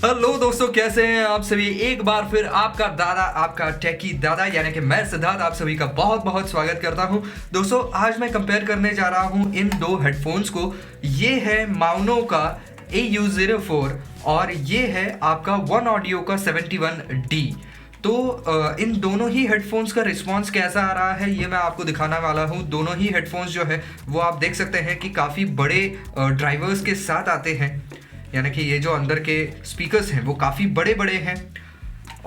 Hello दोस्तों, कैसे हैं आप सभी। एक बार फिर आपका दादा, आपका टेकी दादा यानी कि मैं सिद्धार्थ, आप सभी का बहुत बहुत स्वागत करता हूं। दोस्तों, आज मैं कंपेयर करने जा रहा हूं इन दो हेडफोन्स को। ये है माउनो का AU04 और ये है आपका वन ऑडियो का 71D। तो इन दोनों ही हेडफोन्स का रिस्पांस कैसा आ रहा है ये मैं आपको दिखाने वाला हूँ। दोनों ही हेडफोन्स जो है वो आप देख सकते हैं कि काफ़ी बड़े ड्राइवर्स के साथ आते हैं, यानी कि ये जो अंदर के स्पीकर्स हैं वो काफ़ी बड़े बड़े हैं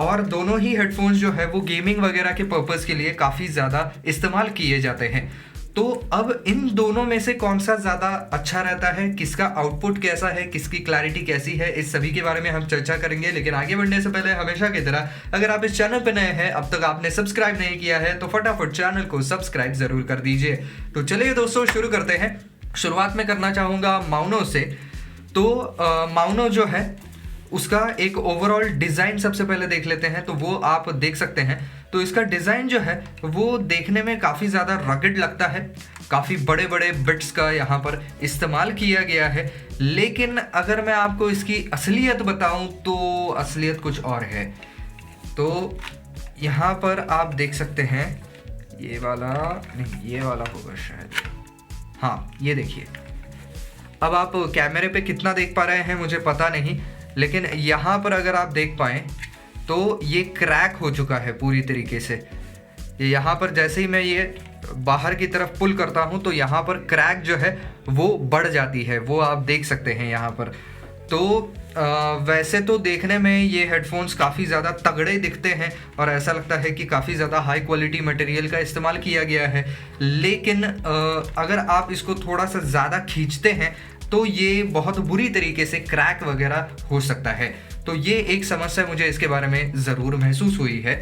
और दोनों ही हेडफोन्स जो है वो गेमिंग वगैरह के पर्पज़ के लिए काफ़ी ज़्यादा इस्तेमाल किए जाते हैं। तो अब इन दोनों में से कौन सा ज़्यादा अच्छा रहता है, किसका आउटपुट कैसा है, किसकी क्लैरिटी कैसी है, इस सभी के बारे में हम चर्चा करेंगे। लेकिन आगे बढ़ने से पहले हमेशा की तरह अगर आप इस चैनल पर नए हैं, अब तक आपने सब्सक्राइब नहीं किया है तो फटाफट चैनल को सब्सक्राइब ज़रूर कर दीजिए। तो चलिए दोस्तों, शुरू करते हैं। शुरुआत में करना चाहूँगा माउनो से। तो माउनो जो है उसका एक ओवरऑल डिज़ाइन सबसे पहले देख लेते हैं, तो वो आप देख सकते हैं। तो इसका डिज़ाइन जो है वो देखने में काफ़ी ज़्यादा रगड लगता है, काफ़ी बड़े बड़े बिट्स का यहाँ पर इस्तेमाल किया गया है। लेकिन अगर मैं आपको इसकी असलियत बताऊँ तो असलियत कुछ और है। तो यहाँ पर आप देख सकते हैं, ये वाला नहीं, ये वाला होगा शायद, हाँ ये देखिए। अब आप कैमरे पे कितना देख पा रहे हैं मुझे पता नहीं, लेकिन यहाँ पर अगर आप देख पाएँ तो ये क्रैक हो चुका है पूरी तरीके से। यहाँ पर जैसे ही मैं ये बाहर की तरफ पुल करता हूँ तो यहाँ पर क्रैक जो है वो बढ़ जाती है, वो आप देख सकते हैं यहाँ पर। तो वैसे तो देखने में ये हेडफोन्स काफ़ी ज़्यादा तगड़े दिखते हैं और ऐसा लगता है कि काफ़ी ज़्यादा हाई क्वालिटी मटेरियल का इस्तेमाल किया गया है। लेकिन अगर आप इसको थोड़ा सा ज़्यादा खींचते हैं तो ये बहुत बुरी तरीके से क्रैक वगैरह हो सकता है। तो ये एक समस्या मुझे इसके बारे में ज़रूर महसूस हुई है।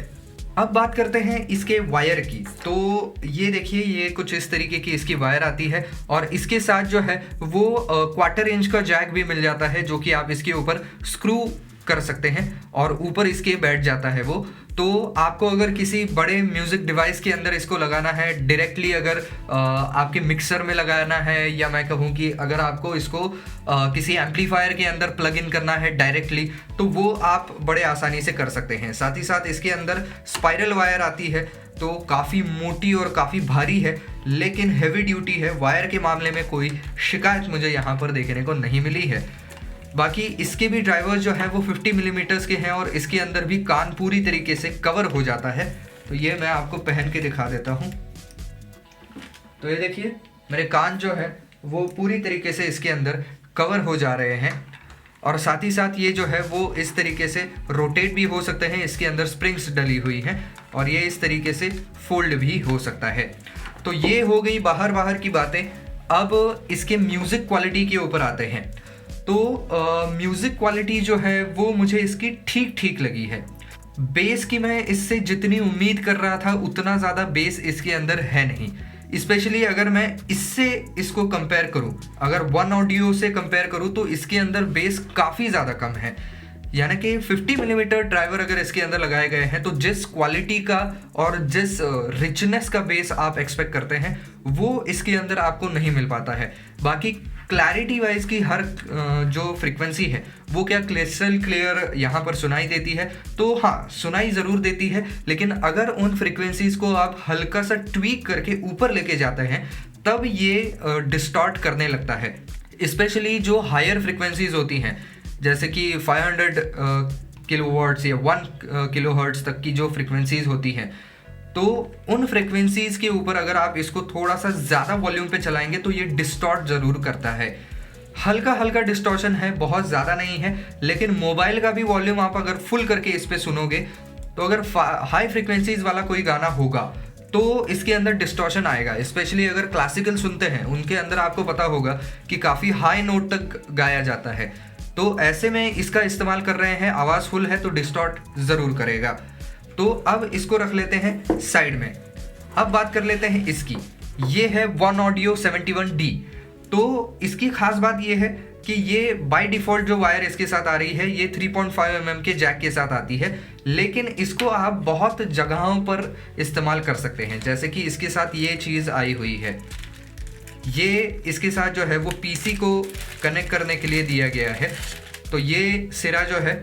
अब बात करते हैं इसके वायर की। तो ये देखिए, ये कुछ इस तरीके की इसकी वायर आती है और इसके साथ जो है वो क्वार्टर इंच का जैक भी मिल जाता है, जो कि आप इसके ऊपर स्क्रू कर सकते हैं और ऊपर इसके बैठ जाता है वो। तो आपको अगर किसी बड़े म्यूज़िक डिवाइस के अंदर इसको लगाना है डायरेक्टली, अगर आपके मिक्सर में लगाना है, या मैं कहूँ कि अगर आपको इसको किसी एम्पलीफायर के अंदर प्लग इन करना है डायरेक्टली, तो वो आप बड़े आसानी से कर सकते हैं। साथ ही साथ इसके अंदर स्पाइरल वायर आती है, तो काफ़ी मोटी और काफ़ी भारी है, लेकिन हैवी ड्यूटी है। वायर के मामले में कोई शिकायत मुझे यहाँ पर देखने को नहीं मिली है। बाकी इसके भी ड्राइवर्स जो हैं वो 50 मिलीमीटर्स के हैं और इसके अंदर भी कान पूरी तरीके से कवर हो जाता है। तो ये मैं आपको पहन के दिखा देता हूँ। तो ये देखिए, मेरे कान जो है वो पूरी तरीके से इसके अंदर कवर हो जा रहे हैं और साथ ही साथ ये जो है वो इस तरीके से रोटेट भी हो सकते हैं। इसके अंदर स्प्रिंग्स डली हुई हैं और ये इस तरीके से फोल्ड भी हो सकता है। तो ये हो गई बाहर की बातें। अब इसके म्यूज़िक क्वालिटी के ऊपर आते हैं। तो म्यूज़िक क्वालिटी जो है वो मुझे इसकी ठीक ठीक लगी है। बेस की मैं इससे जितनी उम्मीद कर रहा था उतना ज़्यादा बेस इसके अंदर है नहीं। स्पेशली अगर मैं इससे इसको कंपेयर करूं, अगर वन ऑडियो से कंपेयर करूं तो इसके अंदर बेस काफ़ी ज़्यादा कम है। यानी कि 50 मिलीमीटर ड्राइवर अगर इसके अंदर लगाए गए हैं तो जिस क्वालिटी का और जिस रिचनेस का बेस आप एक्सपेक्ट करते हैं वो इसके अंदर आपको नहीं मिल पाता है। बाकी क्लैरिटी वाइज की हर जो फ्रीक्वेंसी है वो क्या क्रिस्टल क्लियर यहाँ पर सुनाई देती है, तो हाँ सुनाई ज़रूर देती है। लेकिन अगर उन फ्रीक्वेंसीज को आप हल्का सा ट्वीक करके ऊपर लेके जाते हैं तब ये डिस्टॉर्ट करने लगता है। स्पेशली जो हायर फ्रीक्वेंसीज होती हैं, जैसे कि 500 किलोवाट्स या 1 किलोहर्ट्ज़ तक की जो फ्रीक्वेंसीज होती हैं, तो उन फ्रीक्वेंसीज के ऊपर अगर आप इसको थोड़ा सा ज़्यादा वॉल्यूम पे चलाएंगे तो ये डिस्टॉर्ट ज़रूर करता है। हल्का हल्का डिस्टॉर्शन है, बहुत ज़्यादा नहीं है। लेकिन मोबाइल का भी वॉल्यूम आप अगर फुल करके इस पर सुनोगे तो अगर हाई फ्रीक्वेंसीज वाला कोई गाना होगा तो इसके अंदर डिस्टॉर्शन आएगा। स्पेशली अगर क्लासिकल सुनते हैं, उनके अंदर आपको पता होगा कि काफ़ी हाई नोट तक गाया जाता है। तो ऐसे में इसका इस्तेमाल कर रहे हैं, आवाज़ फुल है तो डिस्टॉर्ट ज़रूर करेगा। तो अब इसको रख लेते हैं साइड में। अब बात कर लेते हैं इसकी। ये है वन ऑडियो 71D। तो इसकी खास बात ये है कि ये बाय डिफ़ॉल्ट जो वायर इसके साथ आ रही है ये 3.5 mm के जैक के साथ आती है, लेकिन इसको आप बहुत जगहों पर इस्तेमाल कर सकते हैं। जैसे कि इसके साथ ये चीज़ आई हुई है, ये इसके साथ जो है वो PC को कनेक्ट करने के लिए दिया गया है। तो ये सिरा जो है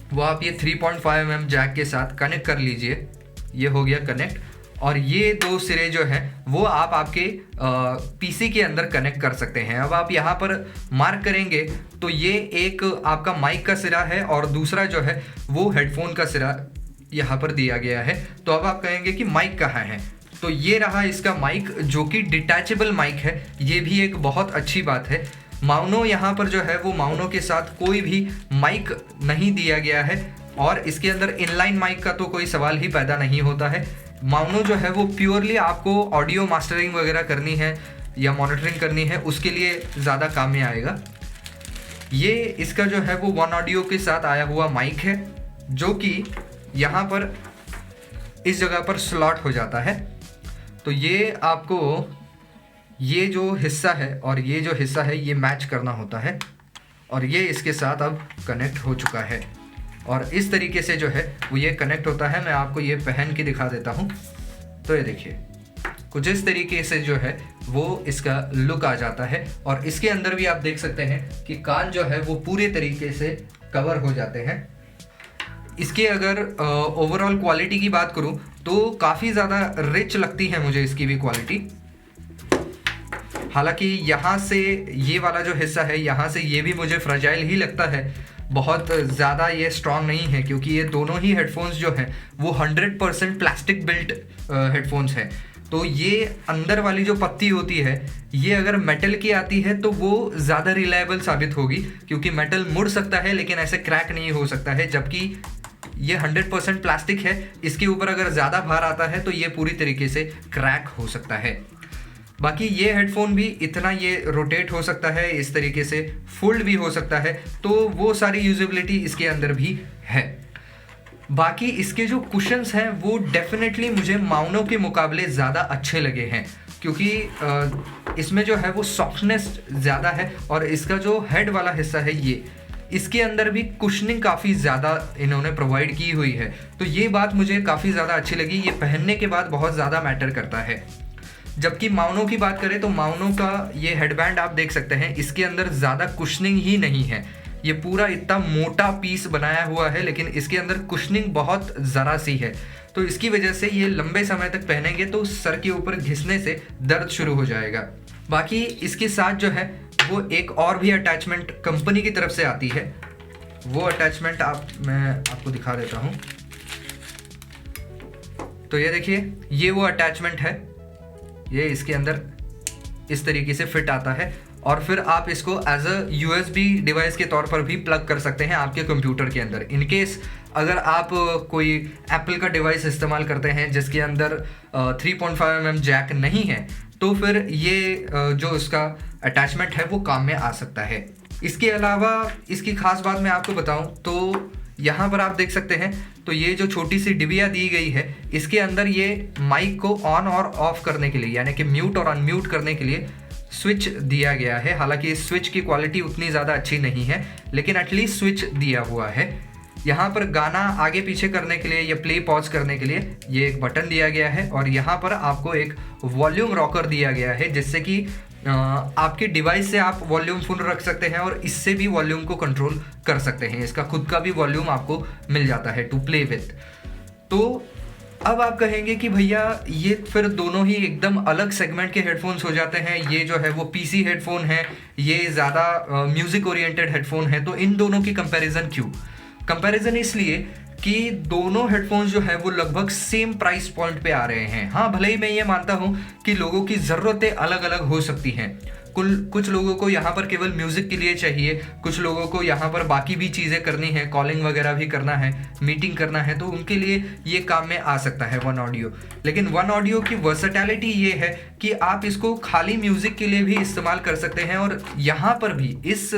वो आप ये 3.5 mm जैक के साथ कनेक्ट कर लीजिए। ये हो गया कनेक्ट। और ये 2 सिरे जो हैं वो आप आपके पीसी के अंदर कनेक्ट कर सकते हैं। अब आप यहाँ पर मार्क करेंगे तो ये एक आपका माइक का सिरा है और दूसरा जो है वो हेडफोन का सिरा यहाँ पर दिया गया है। तो अब आप कहेंगे कि माइक कहाँ है, तो ये रहा इसका माइक जो कि डिटैचेबल माइक है। ये भी एक बहुत अच्छी बात है। माउनो यहाँ पर जो है वो माउनो के साथ कोई भी माइक नहीं दिया गया है और इसके अंदर इनलाइन माइक का तो कोई सवाल ही पैदा नहीं होता है। माउनो जो है वो प्योरली आपको ऑडियो मास्टरिंग वगैरह करनी है या मॉनिटरिंग करनी है, उसके लिए ज़्यादा काम में आएगा। ये इसका जो है वो वन ऑडियो के साथ आया हुआ माइक है जो कि यहाँ पर इस जगह पर स्लॉट हो जाता है। तो ये आपको ये जो हिस्सा है और ये जो हिस्सा है ये मैच करना होता है और ये इसके साथ अब कनेक्ट हो चुका है और इस तरीके से जो है वो ये कनेक्ट होता है। मैं आपको ये पहन के दिखा देता हूँ। तो ये देखिए कुछ इस तरीके से जो है वो इसका लुक आ जाता है और इसके अंदर भी आप देख सकते हैं कि कान जो है वो पूरे तरीके से कवर हो जाते हैं। इसकी अगर ओवरऑल क्वालिटी की बात करूँ तो काफ़ी ज़्यादा रिच लगती है मुझे इसकी भी क्वालिटी। हालांकि यहाँ से ये वाला जो हिस्सा है यहाँ से ये भी मुझे फ्रेजाइल ही लगता है, बहुत ज़्यादा ये स्ट्रॉन्ग नहीं है क्योंकि ये दोनों ही हेडफोन्स जो हैं वो 100% प्लास्टिक बिल्ट हेडफोन्स हैं। तो ये अंदर वाली जो पत्ती होती है ये अगर मेटल की आती है तो वो ज़्यादा रिलायबल साबित होगी क्योंकि मेटल मुड़ सकता है लेकिन ऐसे क्रैक नहीं हो सकता है, जबकि ये 100% प्लास्टिक है। इसके ऊपर अगर ज़्यादा भार आता है तो ये पूरी तरीके से क्रैक हो सकता है। बाकी ये हेडफोन भी इतना ये रोटेट हो सकता है, इस तरीके से फोल्ड भी हो सकता है, तो वो सारी यूजेबिलिटी इसके अंदर भी है। बाकी इसके जो कुशन्स हैं वो डेफिनेटली मुझे माउनो के मुकाबले ज़्यादा अच्छे लगे हैं क्योंकि इसमें जो है वो सॉफ्टनेस ज़्यादा है और इसका जो हेड वाला हिस्सा है ये इसके अंदर भी कुशनिंग काफ़ी ज़्यादा इन्होंने प्रोवाइड की हुई है। तो ये बात मुझे काफ़ी ज़्यादा अच्छी लगी। ये पहनने के बाद बहुत ज़्यादा मैटर करता है। जबकि माउनो की बात करें तो माउनो का ये हेडबैंड आप देख सकते हैं इसके अंदर ज़्यादा कुशनिंग ही नहीं है। ये पूरा इतना मोटा पीस बनाया हुआ है लेकिन इसके अंदर कुशनिंग बहुत ज़रा सी है, तो इसकी वजह से ये लंबे समय तक पहनेंगे तो सर के ऊपर घिसने से दर्द शुरू हो जाएगा। बाकी इसके साथ जो है वो एक और भी अटैचमेंट कंपनी की तरफ से आती है, वो अटैचमेंट मैं आपको दिखा देता हूँ। तो ये देखिए ये वो अटैचमेंट है, ये इसके अंदर इस तरीके से फिट आता है और फिर आप इसको एज अ USB डिवाइस के तौर पर भी प्लग कर सकते हैं आपके कंप्यूटर के अंदर। इन केस अगर आप कोई एप्पल का डिवाइस इस्तेमाल करते हैं जिसके अंदर 3.5 mm जैक नहीं है तो फिर ये जो इसका अटैचमेंट है वो काम में आ सकता है। इसके अलावा इसकी खास बात मैं आपको बताऊं तो यहाँ पर आप देख सकते हैं तो ये जो छोटी सी डिबिया दी गई है इसके अंदर ये माइक को ऑन और ऑफ करने के लिए यानी कि म्यूट और अनम्यूट करने के लिए स्विच दिया गया है। हालांकि इस स्विच की क्वालिटी उतनी ज़्यादा अच्छी नहीं है लेकिन एटलीस्ट स्विच दिया हुआ है। यहाँ पर गाना आगे पीछे करने के लिए या प्ले पॉज करने के लिए ये एक बटन दिया गया है और यहाँ पर आपको एक वॉल्यूम रॉकर दिया गया है जिससे कि आपके डिवाइस से आप वॉल्यूम फुल रख सकते हैं और इससे भी वॉल्यूम को कंट्रोल कर सकते हैं। इसका खुद का भी वॉल्यूम आपको मिल जाता है टू प्ले विथ। तो अब आप कहेंगे कि भैया ये फिर दोनों ही एकदम अलग सेगमेंट के हेडफोन्स हो जाते हैं, ये जो है वो पीसी हेडफोन है, ये ज़्यादा म्यूज़िक ओरिएंटेड हेडफोन है, तो इन दोनों की कंपैरिजन क्यों? कंपैरिजन इसलिए कि दोनों हेडफोन्स जो है वो लगभग सेम प्राइस पॉइंट पे आ रहे हैं। हाँ, भले ही मैं ये मानता हूँ कि लोगों की ज़रूरतें अलग अलग हो सकती हैं। कुछ लोगों को यहाँ पर केवल म्यूज़िक के लिए चाहिए, कुछ लोगों को यहाँ पर बाकी भी चीज़ें करनी है, कॉलिंग वगैरह भी करना है, मीटिंग करना है, तो उनके लिए ये काम में आ सकता है वन ऑडियो। लेकिन वन ऑडियो की वर्सेटैलिटी ये है कि आप इसको खाली म्यूज़िक के लिए भी इस्तेमाल कर सकते हैं और यहाँ पर भी इस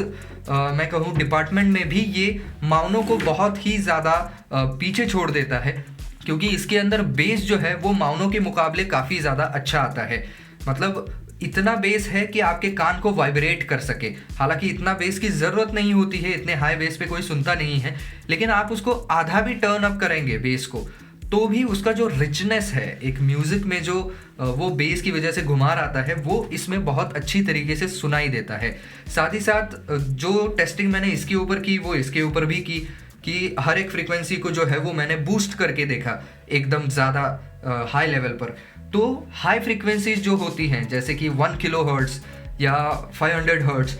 मैं कहूँ डिपार्टमेंट में भी ये माउनो को बहुत ही ज़्यादा पीछे छोड़ देता है क्योंकि इसके अंदर बेस जो है वो माउनो के मुकाबले काफ़ी ज़्यादा अच्छा आता है। मतलब इतना बेस है कि आपके कान को वाइब्रेट कर सके। हालांकि इतना बेस की ज़रूरत नहीं होती है, इतने हाई बेस पे कोई सुनता नहीं है, लेकिन आप उसको आधा भी टर्न अप करेंगे बेस को तो भी उसका जो रिचनेस है एक म्यूज़िक में, जो वो बेस की वजह से घुमार आता है, वो इसमें बहुत अच्छी तरीके से सुनाई देता है। साथ ही साथ जो टेस्टिंग मैंने इसके ऊपर की वो इसके ऊपर भी की कि हर एक फ्रीक्वेंसी को जो है वो मैंने बूस्ट करके देखा एकदम ज़्यादा हाई लेवल पर। तो हाई फ्रीक्वेंसीज जो होती हैं जैसे कि 1 किलो हर्ट्ज़ या 500 हर्ट्ज़,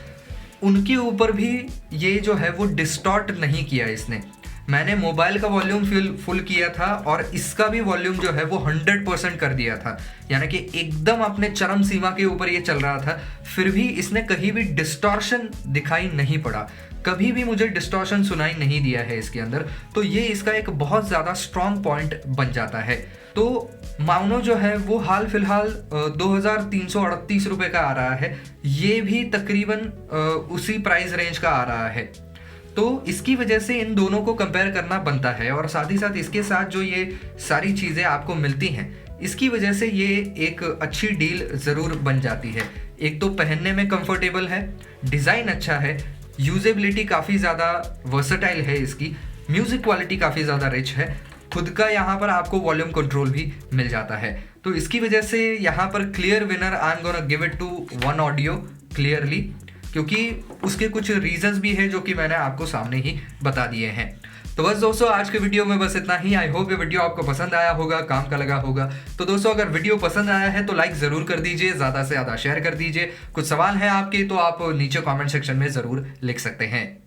उनके ऊपर भी ये जो है वो डिस्टॉर्ट नहीं किया इसने। मैंने मोबाइल का वॉल्यूम फुल किया था और इसका भी वॉल्यूम जो है वो 100% कर दिया था, यानी कि एकदम अपने चरम सीमा के ऊपर ये चल रहा था। फिर भी इसने कहीं भी डिस्टॉर्शन दिखाई नहीं पड़ा, कभी भी मुझे डिस्टॉर्शन सुनाई नहीं दिया है इसके अंदर। तो ये इसका एक बहुत ज़्यादा स्ट्रॉन्ग पॉइंट बन जाता है। तो माउनो जो है वो हाल फिलहाल 2338 रुपये का आ रहा है, ये भी तकरीबन उसी प्राइस रेंज का आ रहा है। तो इसकी वजह से इन दोनों को कंपेयर करना बनता है, और साथ ही साथ इसके साथ जो ये सारी चीज़ें आपको मिलती हैं, इसकी वजह से ये एक अच्छी डील ज़रूर बन जाती है। एक तो पहनने में कंफर्टेबल है, डिज़ाइन अच्छा है, यूजेबिलिटी काफ़ी ज़्यादा वर्सेटाइल है इसकी, म्यूज़िक क्वालिटी काफ़ी ज़्यादा रिच है, खुद का यहाँ पर आपको वॉल्यूम कंट्रोल भी मिल जाता है। तो इसकी वजह से यहाँ पर clear winner I am gonna give it to one audio clearly, क्योंकि उसके कुछ रीजंस भी हैं जो कि मैंने आपको सामने ही बता दिए हैं। तो बस दोस्तों, आज के वीडियो में बस इतना ही। आई होप ये वीडियो आपको पसंद आया होगा, काम का लगा होगा। तो दोस्तों, अगर वीडियो पसंद आया है तो लाइक ज़रूर कर दीजिए, ज़्यादा से ज़्यादा शेयर कर दीजिए। कुछ सवाल है आपके तो आप नीचे कमेंट सेक्शन में ज़रूर लिख सकते हैं।